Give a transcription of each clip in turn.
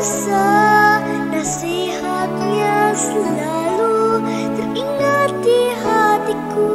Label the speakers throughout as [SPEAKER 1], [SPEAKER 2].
[SPEAKER 1] masa, nasihatnya selalu teringat di hatiku.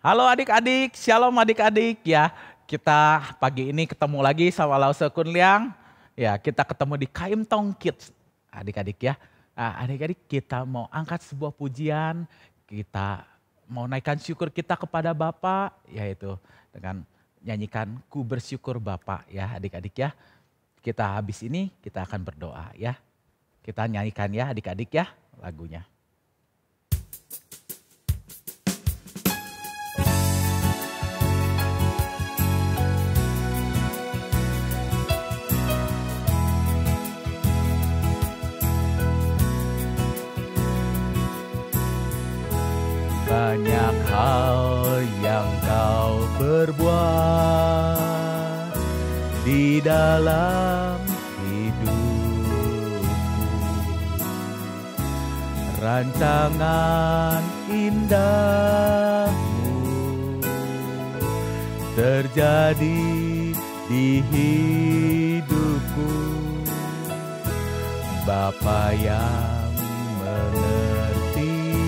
[SPEAKER 2] Halo adik-adik, shalom adik-adik ya. Kita pagi ini ketemu lagi sama Lause Kun Liang. Ya, kita ketemu di Kaim Tong Kids adik-adik ya. Adik-adik kita mau angkat sebuah pujian, kita mau naikkan syukur kita kepada Bapa, yaitu dengan nyanyikan Ku Bersyukur Bapa ya adik-adik ya. Kita habis ini kita akan berdoa ya. Kita nyanyikan ya adik-adik ya lagunya. Banyak hal yang kau berbuat di dalam hidupku. Rancangan indahmu terjadi di hidupku. Bapa yang mengerti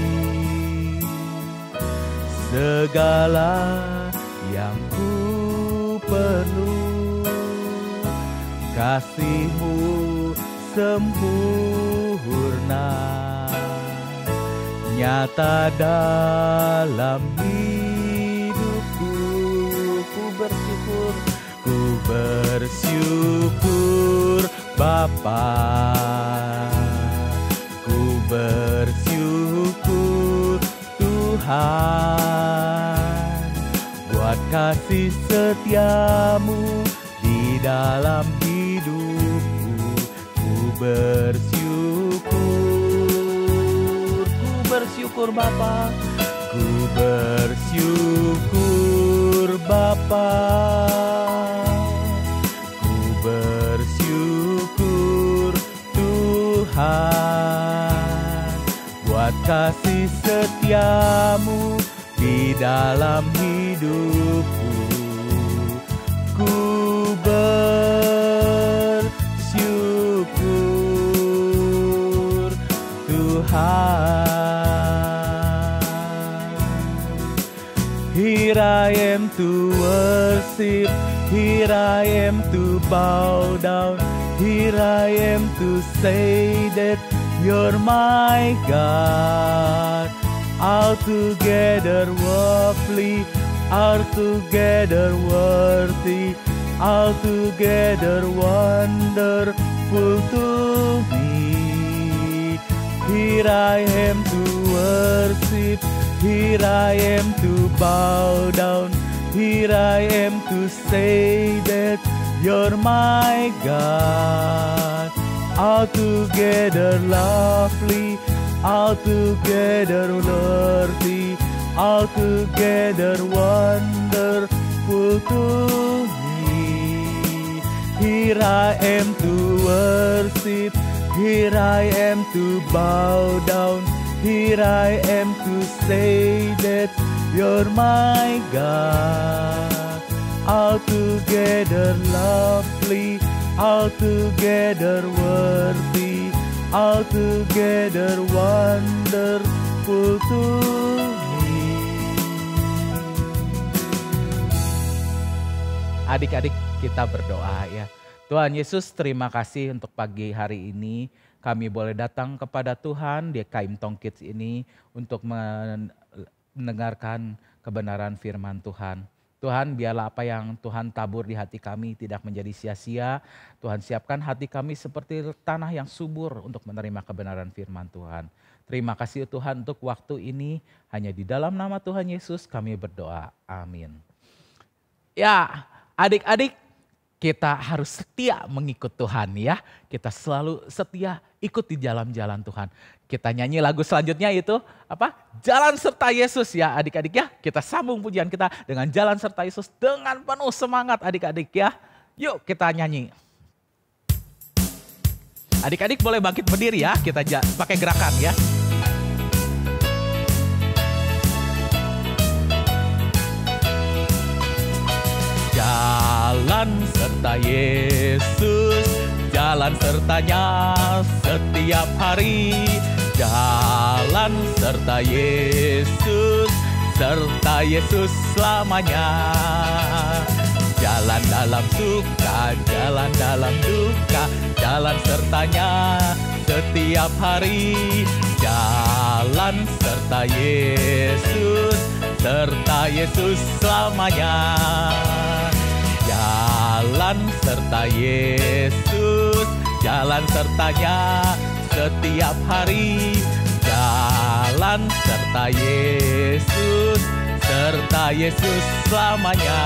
[SPEAKER 2] segala yang ku perlu, kasih-Mu sempurna, nyata dalam hidupku. Ku bersyukur Bapa, ku bersyukur Tuhan, buat kasih setiamu di dalam hidupku. Ku bersyukur Bapa, ku bersyukur Bapa, ku bersyukur Tuhan, buat kasih setiamu di dalam hidupku. Ku bersyukur Tuhan. Here I am to worship, here I am to bow down, here I am to say that You're my God. Altogether lovely, altogether worthy, altogether wonderful to me. Here I am to worship, here I am to bow down, here I am to say that You're my God. Altogether lovely, altogether worthy, altogether wonderful to me. Here I am to worship, here I am to bow down, here I am to say that You're my God. Altogether lovely, altogether worthy, altogether wonderful to me. Adik-adik, kita berdoa ya. Tuhan Yesus, terima kasih untuk pagi hari ini kami boleh datang kepada Tuhan di Kaim Tong Kids ini untuk mendengarkan kebenaran firman Tuhan. Tuhan, biarlah apa yang Tuhan tabur di hati kami tidak menjadi sia-sia. Tuhan, siapkan hati kami seperti tanah yang subur untuk menerima kebenaran firman Tuhan. Terima kasih Tuhan untuk waktu ini. Hanya di dalam nama Tuhan Yesus kami berdoa. Amin. Ya, adik-adik, kita harus setia mengikut Tuhan ya. Kita selalu setia ikut di jalan-jalan Tuhan. Kita nyanyi lagu selanjutnya itu apa? Jalan serta Yesus ya adik-adik ya. Kita sambung pujian kita dengan jalan serta Yesus dengan penuh semangat adik-adik ya. Yuk kita nyanyi. Adik-adik boleh bangkit berdiri ya. Kita pakai gerakan ya. Jalan serta Yesus, jalan sertanya setiap hari. Jalan serta Yesus selamanya. Jalan dalam suka, jalan dalam duka, jalan sertanya setiap hari. Jalan serta Yesus selamanya. jalan serta Yesus, jalan sertanya setiap hari. Jalan serta Yesus selamanya.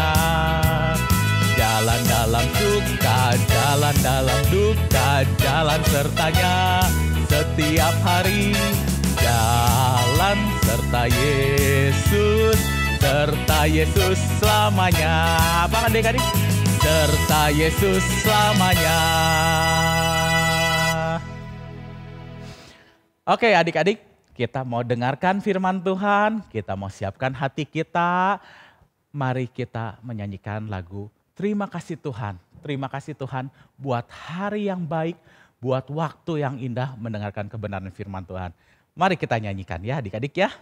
[SPEAKER 2] Jalan dalam suka, jalan dalam duka, jalan sertanya setiap hari. Jalan serta Yesus selamanya. Apa adik-adik? Serta Yesus selamanya. Oke adik-adik, kita mau dengarkan firman Tuhan, kita mau siapkan hati kita. Mari kita menyanyikan lagu Terima Kasih Tuhan. Terima kasih Tuhan buat hari yang baik, buat waktu yang indah mendengarkan kebenaran firman Tuhan. Mari kita nyanyikan ya adik-adik ya.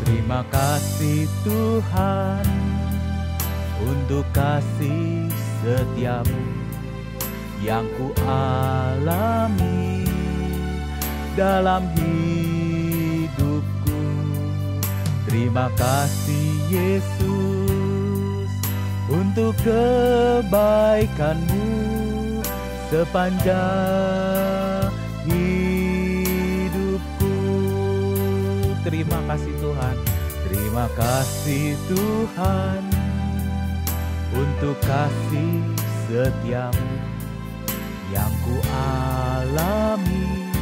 [SPEAKER 2] Terima kasih Tuhan untuk kasih setiamu yang ku alami dalam hidupku. Terima kasih Yesus untuk kebaikanmu sepanjang hidupku. Terima kasih Tuhan. Terima kasih Tuhan untuk kasih setiamu yang ku alami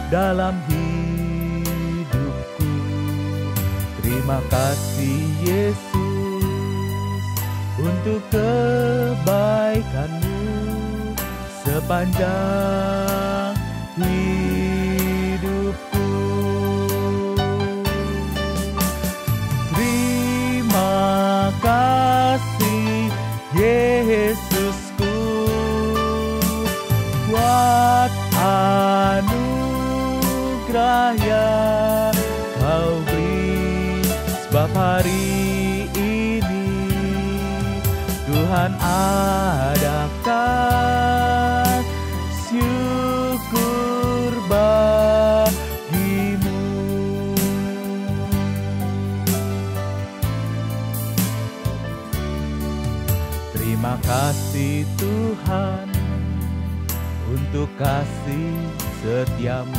[SPEAKER 2] dalam hidupku. Terima kasih Yesus untuk kebaikanmu sepanjang hidupku. Terima kasih Yesusku buat anugerah yang kau beri, sebab hari ini Tuhan adakan syukur bagimu. Terima kasih Tuhan untuk kasih setiamu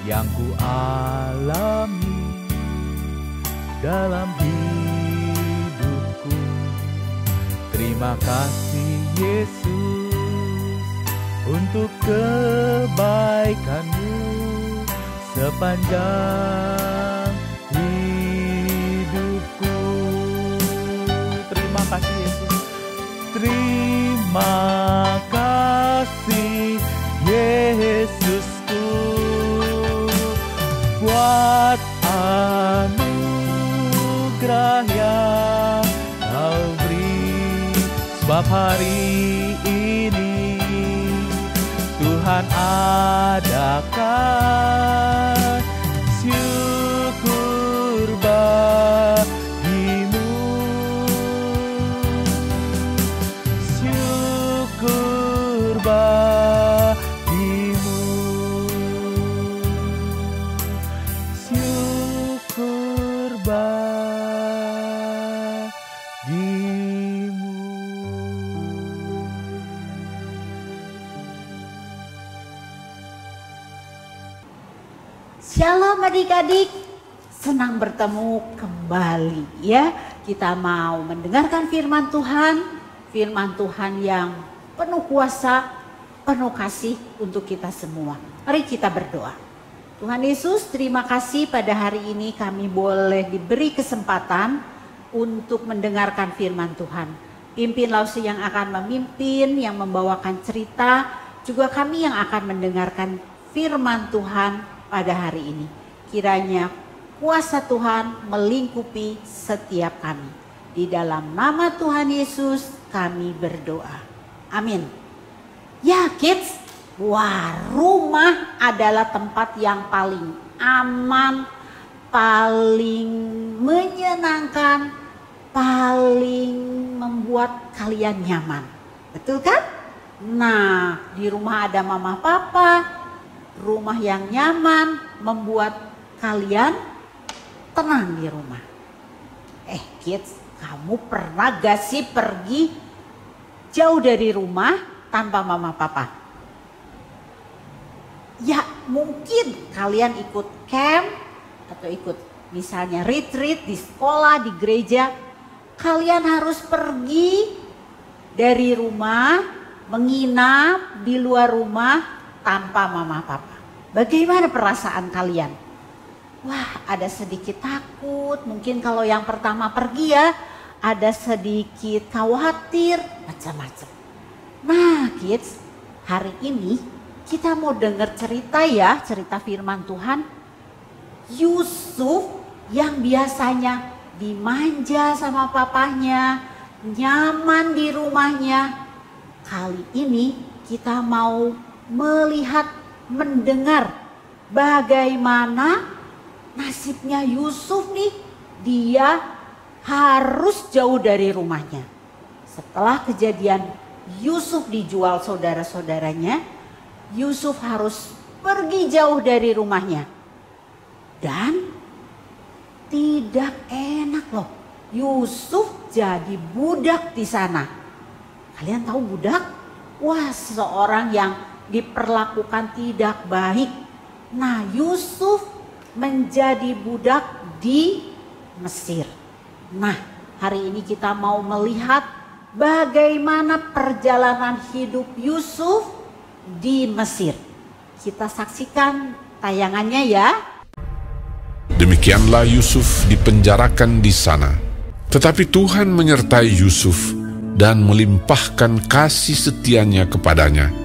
[SPEAKER 2] yang ku alami dalam hidupku. Terima kasih Yesus untuk kebaikanmu sepanjang hidupku. Terima kasih Yesus. Terima kasih Yesusku buat anugerah yang kau beri, sebab hari ini Tuhan adakan syukur bagimu. Syukur bagimu. Syukur bagimu.
[SPEAKER 3] Shalom adik-adik, senang bertemu kembali ya. Kita mau mendengarkan firman Tuhan yang penuh kuasa, penuh kasih untuk kita semua. Mari kita berdoa. Tuhan Yesus, terima kasih pada hari ini kami boleh diberi kesempatan untuk mendengarkan firman Tuhan. Pimpin Lausi yang akan memimpin, yang membawakan cerita, juga kami yang akan mendengarkan firman Tuhan pada hari ini. Kiranya kuasa Tuhan melingkupi setiap kami. Di dalam nama Tuhan Yesus kami berdoa. Amin. Ya kids, Wah, rumah adalah tempat yang paling aman, paling menyenangkan, paling membuat kalian nyaman. Betul kan? Nah, di rumah ada mama papa, rumah yang nyaman membuat kalian tenang di rumah. Kids, kamu pernah gak sih pergi jauh dari rumah tanpa mama papa? Ya mungkin kalian ikut camp atau ikut misalnya retreat di sekolah, di gereja. Kalian harus pergi dari rumah, menginap di luar rumah tanpa mama papa. Bagaimana perasaan kalian? Wah, ada sedikit takut, mungkin kalau yang pertama pergi ya, ada sedikit khawatir, macam-macam. Nah kids, hari ini kita mau dengar cerita ya, cerita firman Tuhan. Yusuf yang biasanya dimanja sama papanya, nyaman di rumahnya. Kali ini kita mau melihat, mendengar bagaimana nasibnya Yusuf nih. Dia harus jauh dari rumahnya. Setelah kejadian Yusuf dijual saudara-saudaranya, Yusuf harus pergi jauh dari rumahnya. Dan tidak enak loh. Yusuf jadi budak di sana. Kalian tahu budak? Wah, seseorang yang diperlakukan tidak baik. Nah, Yusuf menjadi budak di Mesir. Nah, hari ini kita mau melihat bagaimana perjalanan hidup Yusuf di Mesir. Kita saksikan tayangannya ya.
[SPEAKER 4] Demikianlah Yusuf dipenjarakan di sana. Tetapi Tuhan menyertai Yusuf dan melimpahkan kasih setianya kepadanya,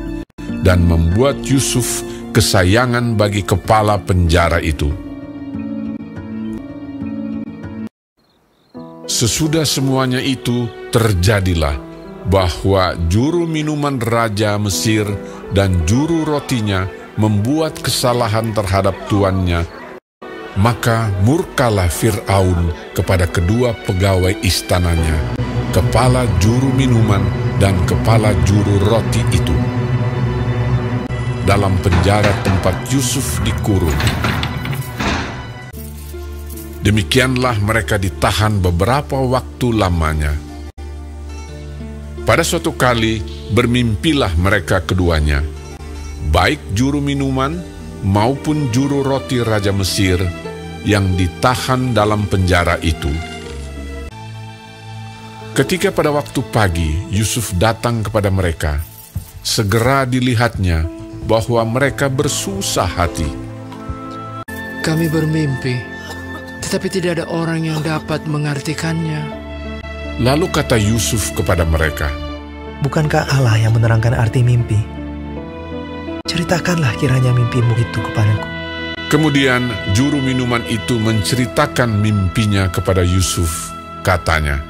[SPEAKER 4] dan membuat Yusuf kesayangan bagi kepala penjara itu. Sesudah semuanya itu terjadilah bahwa juru minuman Raja Mesir dan juru rotinya membuat kesalahan terhadap tuannya. Maka murkalah Fir'aun kepada kedua pegawai istananya, kepala juru minuman dan kepala juru roti itu. Dalam penjara tempat Yusuf dikurung. Demikianlah mereka ditahan beberapa waktu lamanya. Pada suatu kali bermimpilah mereka keduanya, baik juru minuman maupun juru roti Raja Mesir yang ditahan dalam penjara itu. Ketika pada waktu pagi Yusuf datang kepada mereka, segera dilihatnya bahwa mereka bersusah hati.
[SPEAKER 5] Kami bermimpi, tetapi tidak ada orang yang dapat mengartikannya.
[SPEAKER 4] Lalu kata Yusuf kepada mereka,
[SPEAKER 6] bukankah Allah yang menerangkan arti mimpi? Ceritakanlah kiranya mimpimu itu kepadaku.
[SPEAKER 4] Kemudian juru minuman itu menceritakan mimpinya kepada Yusuf. Katanya,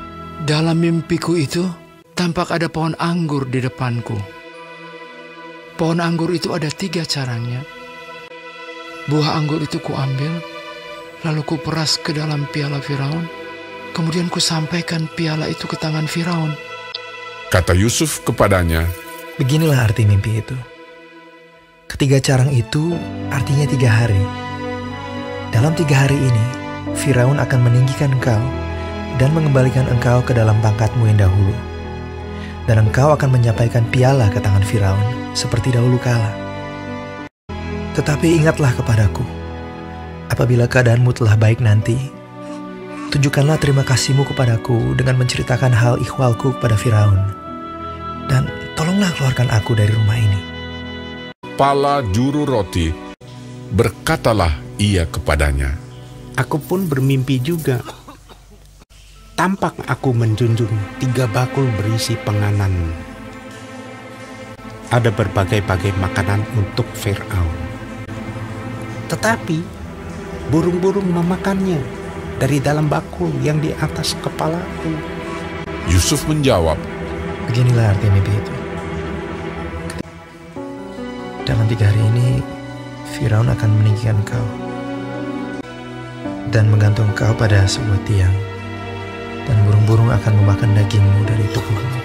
[SPEAKER 5] dalam mimpiku itu tampak ada pohon anggur di depanku. Pohon anggur itu ada 3 carangnya. Buah anggur itu kuambil, lalu kuperas ke dalam piala Firaun. Kemudian kusampaikan piala itu ke tangan Firaun.
[SPEAKER 4] Kata Yusuf kepadanya,
[SPEAKER 6] beginilah arti mimpi itu. Ketiga carang itu artinya 3 hari. Dalam 3 hari ini, Firaun akan meninggikan engkau dan mengembalikan engkau ke dalam pangkatmu yang dahulu. Dan engkau akan menyampaikan piala ke tangan Firaun seperti dahulu kala. Tetapi ingatlah kepadaku, apabila keadaanmu telah baik nanti, tunjukkanlah terima kasihmu kepadaku dengan menceritakan hal ikhwalku kepada Firaun. Dan tolonglah keluarkan aku dari rumah ini.
[SPEAKER 4] Kepala juru roti, berkatalah ia kepadanya,
[SPEAKER 7] aku pun bermimpi juga. Tampak aku menjunjung 3 bakul berisi penganan. Ada berbagai-bagai makanan untuk Fir'aun. Tetapi burung-burung memakannya dari dalam bakul yang di atas kepalaku.
[SPEAKER 4] Yusuf menjawab,
[SPEAKER 6] beginilah arti mimpi itu. dalam 3 hari ini Firaun akan meninggikan engkau dan menggantung engkau pada sebuah tiang, dan burung-burung akan memakan dagingmu dari tubuhmu.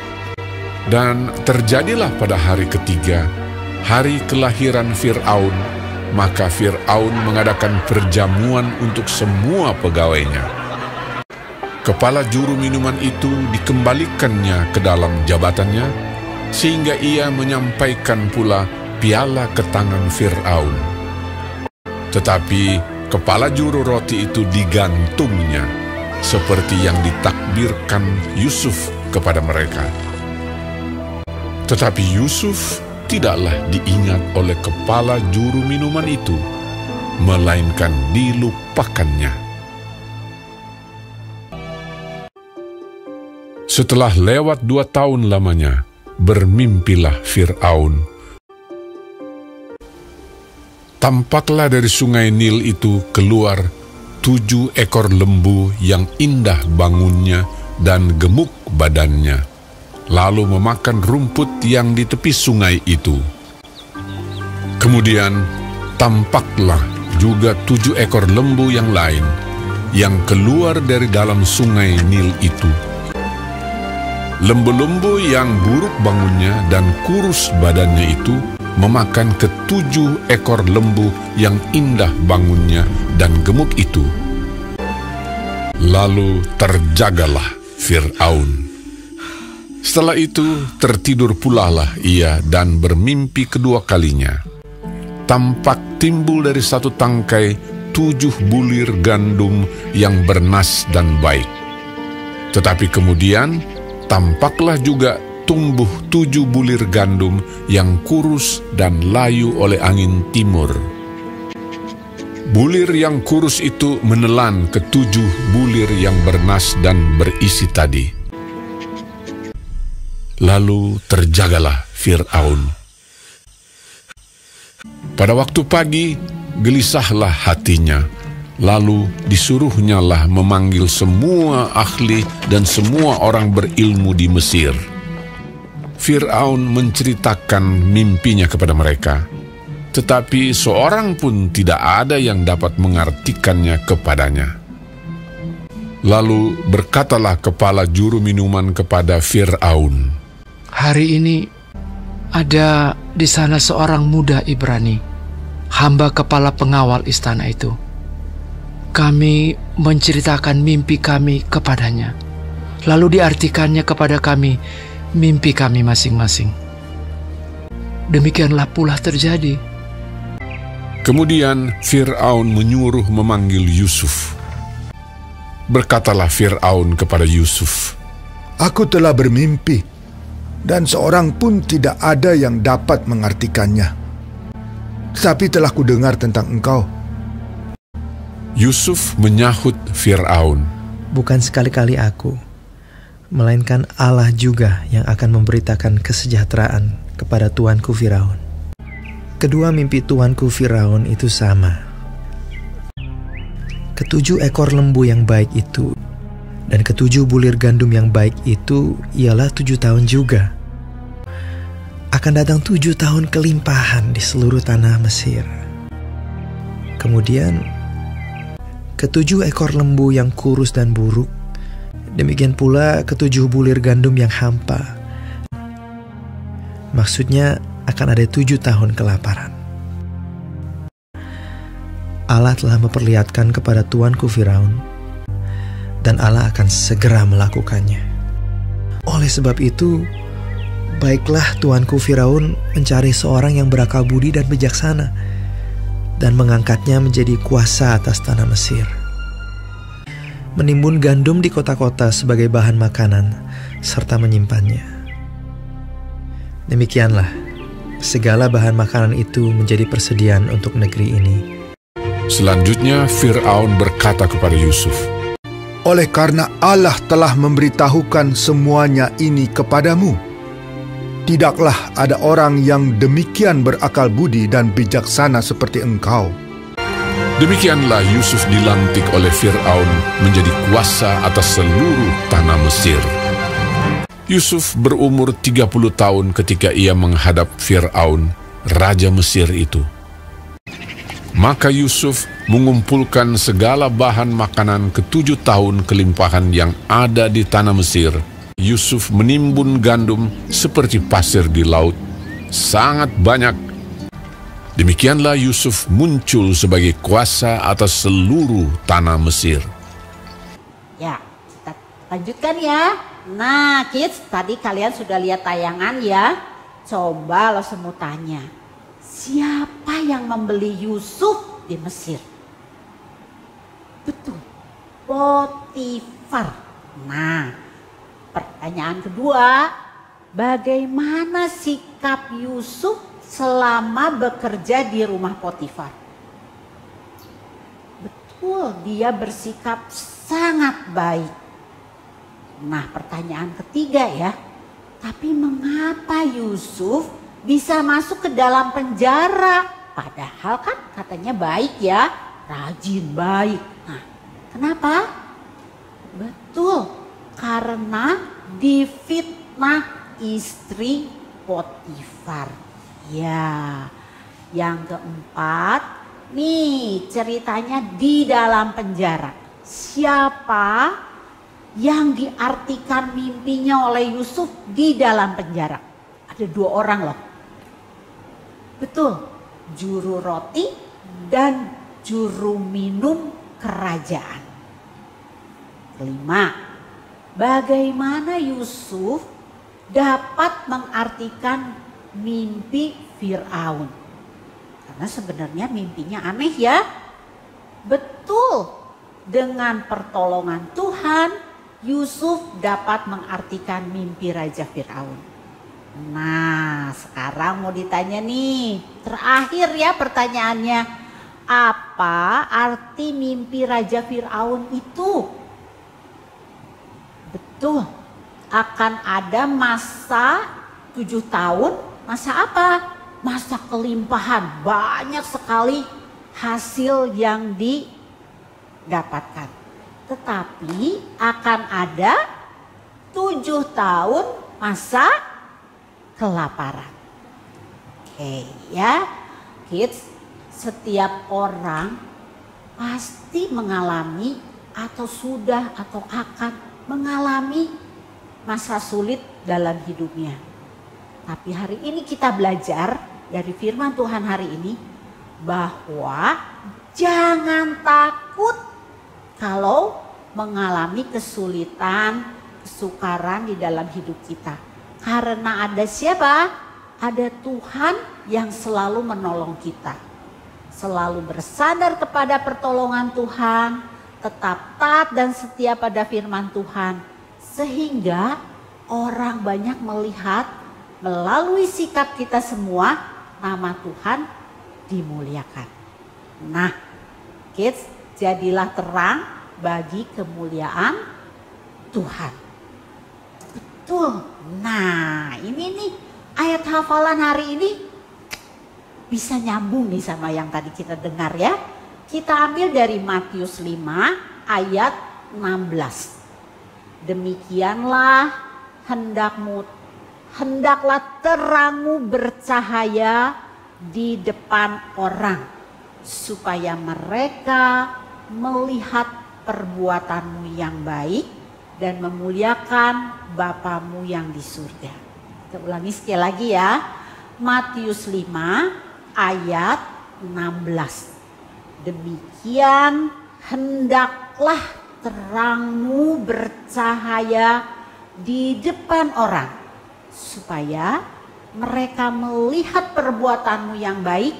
[SPEAKER 4] Dan terjadilah pada hari ketiga, hari kelahiran Fir'aun, maka Fir'aun mengadakan perjamuan untuk semua pegawainya. Kepala juru minuman itu dikembalikannya ke dalam jabatannya, sehingga ia menyampaikan pula piala ke tangan Fir'aun. Tetapi kepala juru roti itu digantungnya, seperti yang ditakbirkan Yusuf kepada mereka. Tetapi Yusuf tidaklah diingat oleh kepala juru minuman itu, melainkan dilupakannya. Setelah lewat 2 tahun lamanya, bermimpilah Fir'aun. Tampaklah dari sungai Nil itu keluar 7 ekor lembu yang indah bangunnya dan gemuk badannya, lalu memakan rumput yang di tepi sungai itu. Kemudian tampaklah juga 7 ekor lembu yang lain yang keluar dari dalam sungai Nil itu. Lembu-lembu yang buruk bangunnya dan kurus badannya itu memakan ke-7 ekor lembu yang indah bangunnya dan gemuk itu. Lalu terjagalah Fir'aun. Setelah itu tertidur pulalah ia dan bermimpi kedua kalinya. Tampak timbul dari satu tangkai 7 bulir gandum yang bernas dan baik. Tetapi kemudian tampaklah juga tumbuh 7 bulir gandum yang kurus dan layu oleh angin timur. Bulir yang kurus itu menelan ke-7 bulir yang bernas dan berisi tadi. Lalu terjagalah Fir'aun. Pada waktu pagi, gelisahlah hatinya. Lalu disuruhnyalah memanggil semua ahli dan semua orang berilmu di Mesir. Fir'aun menceritakan mimpinya kepada mereka, tetapi seorang pun tidak ada yang dapat mengartikannya kepadanya. Lalu berkatalah kepala juru minuman kepada Fir'aun,
[SPEAKER 5] Hari ini ada di sana seorang muda Ibrani, hamba kepala pengawal istana itu. Kami menceritakan mimpi kami kepadanya, lalu diartikannya kepada kami mimpi kami masing-masing. Demikianlah pula terjadi.
[SPEAKER 4] Kemudian Fir'aun menyuruh memanggil Yusuf. Berkatalah Fir'aun kepada Yusuf,
[SPEAKER 8] Aku telah bermimpi, dan seorang pun tidak ada yang dapat mengartikannya. Tetapi telah kudengar tentang engkau.
[SPEAKER 4] Yusuf menyahut Fir'aun,
[SPEAKER 6] Bukan sekali-kali aku, melainkan Allah juga yang akan memberitakan kesejahteraan kepada tuanku Firaun. Kedua mimpi tuanku Firaun itu sama. Ke-7 ekor lembu yang baik itu dan ke-7 bulir gandum yang baik itu ialah 7 tahun juga. Akan datang 7 tahun kelimpahan di seluruh tanah Mesir. Kemudian ke-7 ekor lembu yang kurus dan buruk, demikian pula ke-7 bulir gandum yang hampa. Maksudnya akan ada 7 tahun kelaparan. Allah telah memperlihatkan kepada tuanku Firaun, dan Allah akan segera melakukannya. Oleh sebab itu, baiklah tuanku Firaun mencari seorang yang berakal budi dan bijaksana, dan mengangkatnya menjadi kuasa atas tanah Mesir. Menimbun gandum di kota-kota sebagai bahan makanan, serta menyimpannya. Demikianlah, segala bahan makanan itu menjadi persediaan untuk negeri ini.
[SPEAKER 4] Selanjutnya Fir'aun berkata kepada Yusuf,
[SPEAKER 8] Oleh karena Allah telah memberitahukan semuanya ini kepadamu, tidaklah ada orang yang demikian berakal budi dan bijaksana seperti engkau.
[SPEAKER 4] Demikianlah Yusuf dilantik oleh Fir'aun menjadi kuasa atas seluruh tanah Mesir. Yusuf berumur 30 tahun ketika ia menghadap Fir'aun, raja Mesir itu. Maka Yusuf mengumpulkan segala bahan makanan ke-7 tahun kelimpahan yang ada di tanah Mesir. Yusuf menimbun gandum seperti pasir di laut, sangat banyak. Demikianlah Yusuf muncul sebagai kuasa atas seluruh tanah Mesir.
[SPEAKER 3] Ya, kita lanjutkan ya. Nah, kids, tadi kalian sudah lihat tayangan ya. Coba lo semua tanya, siapa yang membeli Yusuf di Mesir? Betul, Potifar. Nah, pertanyaan kedua, bagaimana sikap Yusuf selama bekerja di rumah Potifar? Betul, dia bersikap sangat baik. Nah, pertanyaan ketiga ya, tapi mengapa Yusuf bisa masuk ke dalam penjara? Padahal kan katanya baik ya, rajin, baik. Nah, kenapa? Betul, karena difitnah istri Potifar. Ya, yang keempat, nih ceritanya di dalam penjara. Siapa yang diartikan mimpinya oleh Yusuf di dalam penjara? Ada 2 orang loh. Betul, juru roti dan juru minum kerajaan. Kelima, bagaimana Yusuf dapat mengartikan mimpi Firaun? Karena sebenarnya mimpinya aneh ya. Betul, dengan pertolongan Tuhan Yusuf dapat mengartikan mimpi Raja Firaun. Nah, sekarang mau ditanya nih, terakhir ya pertanyaannya. Apa arti mimpi Raja Firaun itu? Betul, akan ada masa 7 tahun. Masa apa? Masa kelimpahan, banyak sekali hasil yang didapatkan. Tetapi akan ada 7 tahun masa kelaparan. Oke ya, kids, setiap orang pasti mengalami atau sudah atau akan mengalami masa sulit dalam hidupnya. Tapi hari ini kita belajar dari firman Tuhan hari ini bahwa jangan takut kalau mengalami kesulitan, kesukaran di dalam hidup kita. Karena ada siapa? Ada Tuhan yang selalu menolong kita. Selalu bersandar kepada pertolongan Tuhan, tetap taat dan setia pada firman Tuhan. Sehingga orang banyak melihat melalui sikap kita semua nama Tuhan dimuliakan. Nah, kids, jadilah terang bagi kemuliaan Tuhan. Betul. Nah, ini nih ayat hafalan hari ini bisa nyambung nih sama yang tadi kita dengar ya. Kita ambil dari Matius 5 ayat 16. Demikianlah hendaklah terangmu bercahaya di depan orang, supaya mereka melihat perbuatanmu yang baik dan memuliakan Bapamu yang di surga. Kita ulangi sekali lagi ya. Matius 5 ayat 16. Demikian hendaklah terangmu bercahaya di depan orang, supaya mereka melihat perbuatanmu yang baik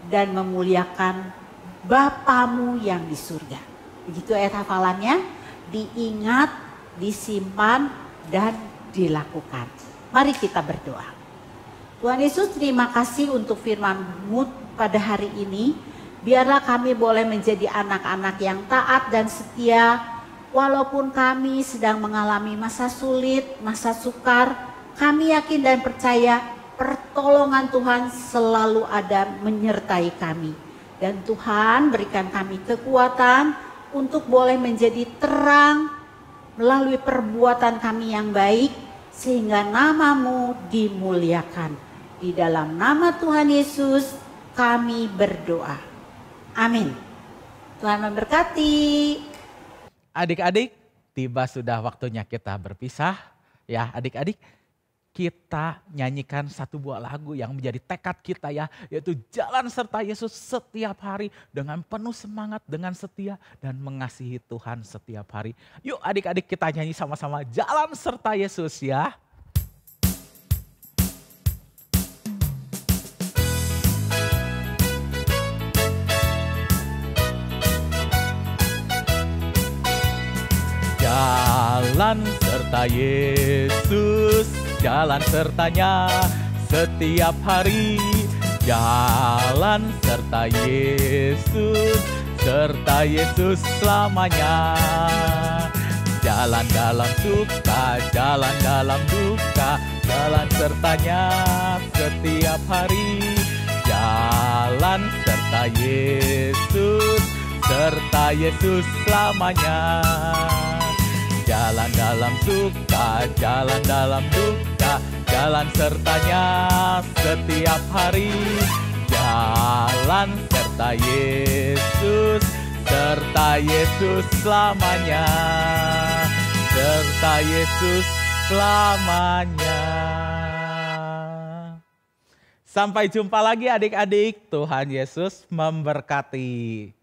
[SPEAKER 3] dan memuliakan Bapamu yang di surga. Begitu ayat hafalannya, diingat, disimpan, dan dilakukan. Mari kita berdoa. Tuhan Yesus, terima kasih untuk firman-Mu pada hari ini. Biarlah kami boleh menjadi anak-anak yang taat dan setia. Walaupun kami sedang mengalami masa sulit, masa sukar, kami yakin dan percaya pertolongan Tuhan selalu ada menyertai kami. Dan Tuhan berikan kami kekuatan untuk boleh menjadi terang melalui perbuatan kami yang baik, sehingga nama-Mu dimuliakan. Di dalam nama Tuhan Yesus kami berdoa. Amin. Tuhan memberkati.
[SPEAKER 2] Adik-adik, tiba sudah waktunya kita berpisah. Ya adik-adik, kita nyanyikan satu buah lagu yang menjadi tekad kita ya. Yaitu jalan serta Yesus setiap hari dengan penuh semangat, dengan setia dan mengasihi Tuhan setiap hari. Yuk adik-adik kita nyanyi sama-sama jalan serta Yesus ya. Jalan serta Yesus, jalan sertanya setiap hari. Jalan serta Yesus selamanya. Jalan dalam suka, jalan dalam duka, jalan sertanya setiap hari. Jalan serta Yesus selamanya. Jalan dalam suka, jalan dalam duka, jalan sertanya setiap hari. Jalan serta Yesus selamanya. Serta Yesus selamanya. Sampai jumpa lagi adik-adik. Tuhan Yesus memberkati.